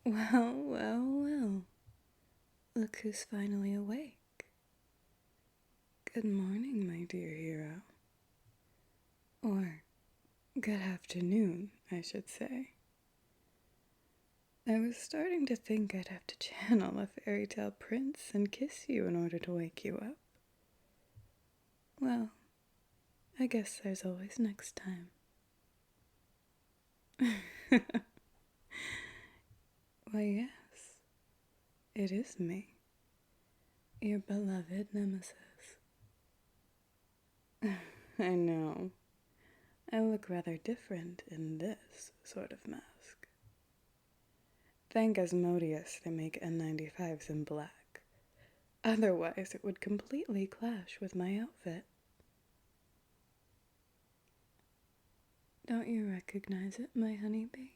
Well, well, well. Look who's finally awake. Good morning, my dear hero. Or, good afternoon, I should say. I was starting to think I'd have to channel a fairy tale prince and kiss you in order to wake you up. Well, I guess there's always next time. Why, yes, it is me, your beloved Nemesis. I know. I look rather different in this sort of mask. Thank Asmodeus they make N95s in black. Otherwise it would completely clash with my outfit. Don't you recognize it, my honeybee?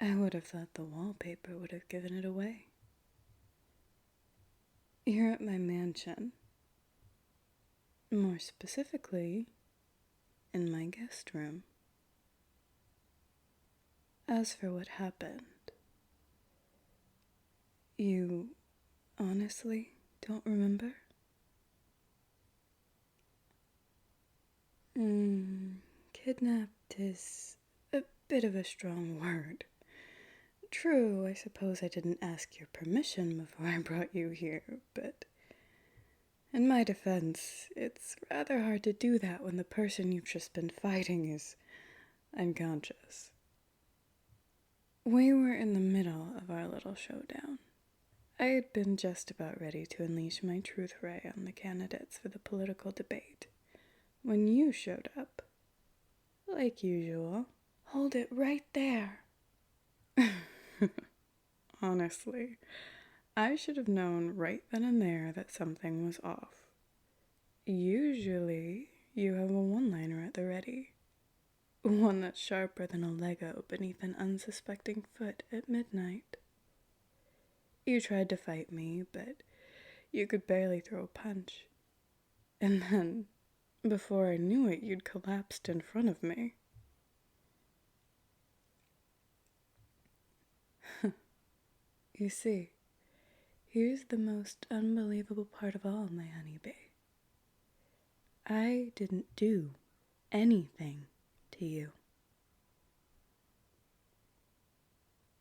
I would have thought the wallpaper would have given it away. You're at my mansion. More specifically, in my guest room. As for what happened, you honestly don't remember? Kidnapped is a bit of a strong word. True, I suppose I didn't ask your permission before I brought you here, but in my defense, it's rather hard to do that when the person you've just been fighting is unconscious. We were in the middle of our little showdown. I had been just about ready to unleash my truth ray on the candidates for the political debate when you showed up. Like usual. Hold it right there. Honestly, I should have known right then and there that something was off. Usually, you have a one-liner at the ready. One that's sharper than a Lego beneath an unsuspecting foot at midnight. You tried to fight me, but you could barely throw a punch. And then, before I knew it, you'd collapsed in front of me. You see, here's the most unbelievable part of all, my honeybee. I didn't do anything to you.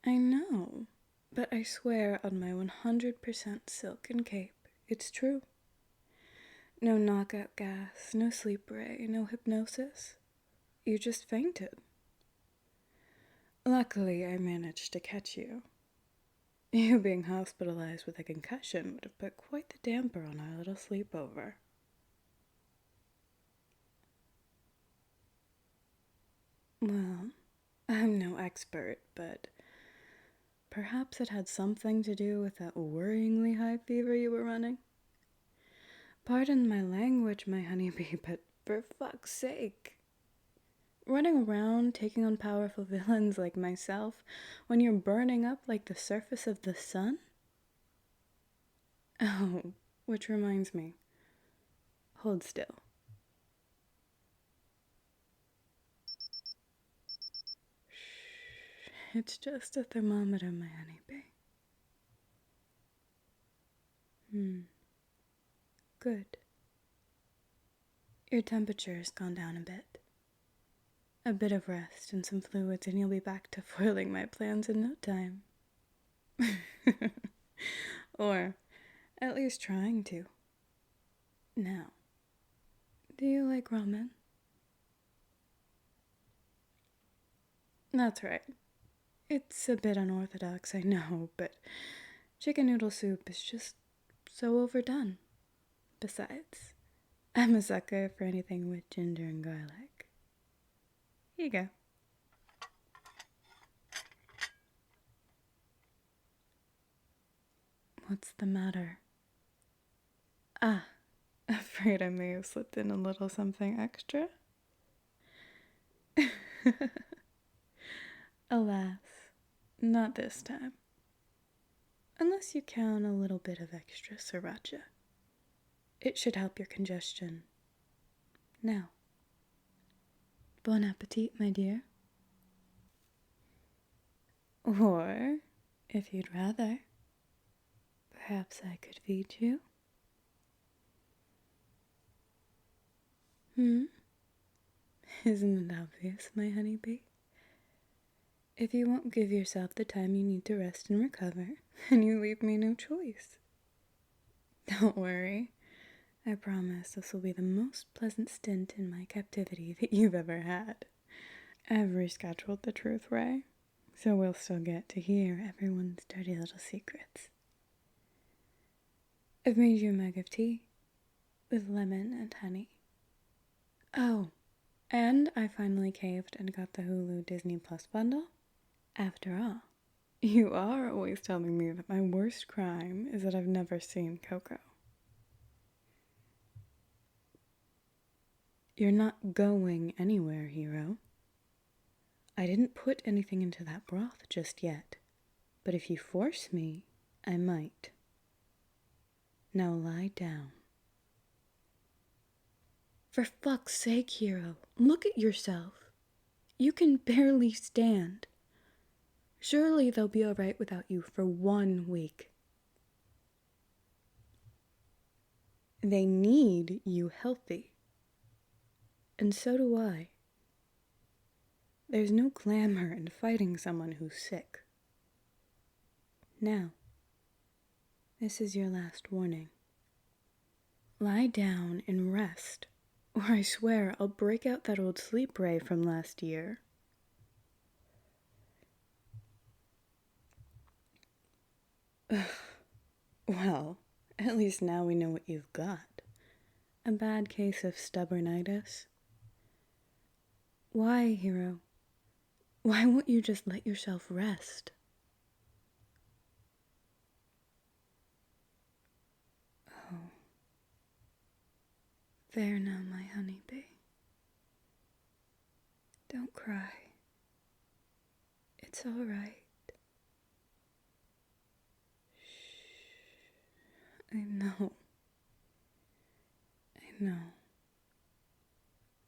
I know, but I swear on my 100% silken cape, it's true. No knockout gas, no sleep ray, no hypnosis. You just fainted. Luckily, I managed to catch you. You being hospitalized with a concussion would have put quite the damper on our little sleepover. Well, I'm no expert, but perhaps it had something to do with that worryingly high fever you were running. Pardon my language, my honeybee, but for fuck's sake. Running around taking on powerful villains like myself when you're burning up like the surface of the sun? Oh, which reminds me. Hold still. Shh, it's just a thermometer, my honeybee. Good. Your temperature has gone down a bit. A bit of rest and some fluids and you'll be back to foiling my plans in no time. Or at least trying to. Now, do you like ramen? That's right. It's a bit unorthodox, I know, but chicken noodle soup is just so overdone. Besides, I'm a sucker for anything with ginger and garlic. Here you go. What's the matter? Ah, afraid I may have slipped in a little something extra? Alas, not this time. Unless you count a little bit of extra sriracha. It should help your congestion. Now, bon appetit, my dear. Or If you'd rather, perhaps I could feed you? Isn't it obvious, my honeybee? If you won't give yourself the time you need to rest and recover, then you leave me no choice. Don't worry. I promise this will be the most pleasant stint in my captivity that you've ever had. I've rescheduled the truth ray, so we'll still get to hear everyone's dirty little secrets. I've made you a mug of tea with lemon and honey. Oh, and I finally caved and got the Hulu Disney Plus bundle. After all, you are always telling me that my worst crime is that I've never seen Coco. You're not going anywhere, hero. I didn't put anything into that broth just yet, but if you force me, I might. Now lie down. For fuck's sake, hero, look at yourself. You can barely stand. Surely they'll be alright without you for 1 week. They need you healthy. And so do I. There's no glamour in fighting someone who's sick. Now, this is your last warning. Lie down and rest, or I swear I'll break out that old sleep ray from last year. Well, at least now we know what you've got. A bad case of stubbornitis. Why, hero? Why won't you just let yourself rest? Oh. There now, my honeybee. Don't cry. It's all right. Shh. I know.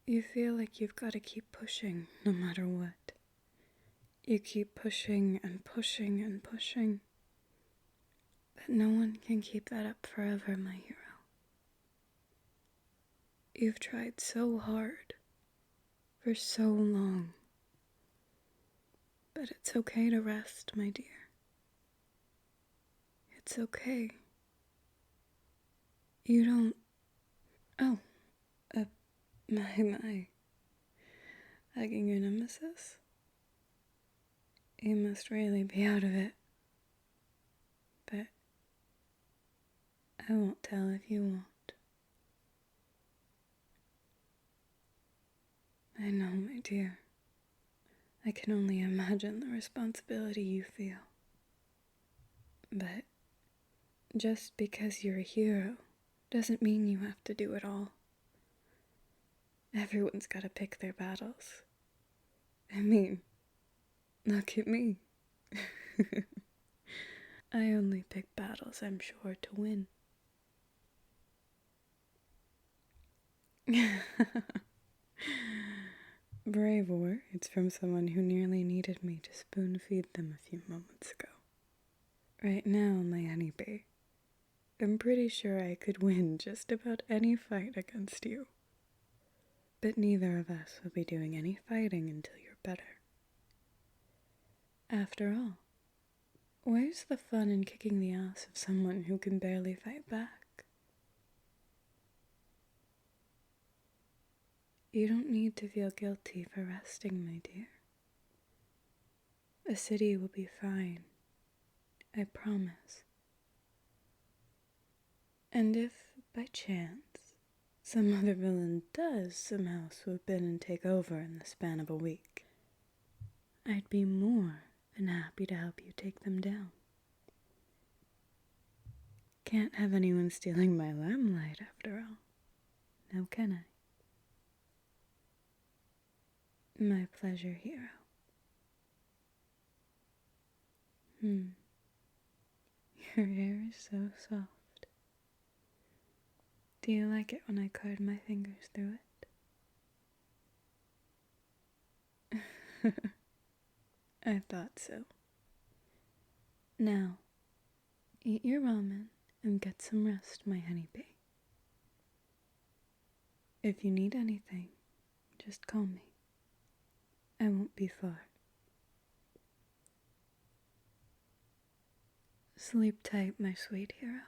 You feel like you've got to keep pushing, no matter what. You keep pushing and pushing and pushing. But no one can keep that up forever, my hero. You've tried so hard, for so long. But it's okay to rest, my dear. It's okay. You don't... Oh, my. Hugging your nemesis? You must really be out of it. But I won't tell if you won't. I know, my dear. I can only imagine the responsibility you feel. But just because you're a hero doesn't mean you have to do it all. Everyone's got to pick their battles. I mean, look at me. I only pick battles I'm sure to win. Brave words from someone who nearly needed me to spoon feed them a few moments ago. Right now, my honeybee, I'm pretty sure I could win just about any fight against you. But neither of us will be doing any fighting until you're better. After all, where's the fun in kicking the ass of someone who can barely fight back? You don't need to feel guilty for resting, my dear. The city will be fine, I promise. And if, by chance, some other villain does somehow swoop in and take over in the span of a week, I'd be more than happy to help you take them down. Can't have anyone stealing my limelight, after all. Now can I? My pleasure, hero. Your hair is so soft. Do you like it when I curd my fingers through it? I thought so. Now, eat your ramen and get some rest, my honeybee. If you need anything, just call me. I won't be far. Sleep tight, my sweet hero.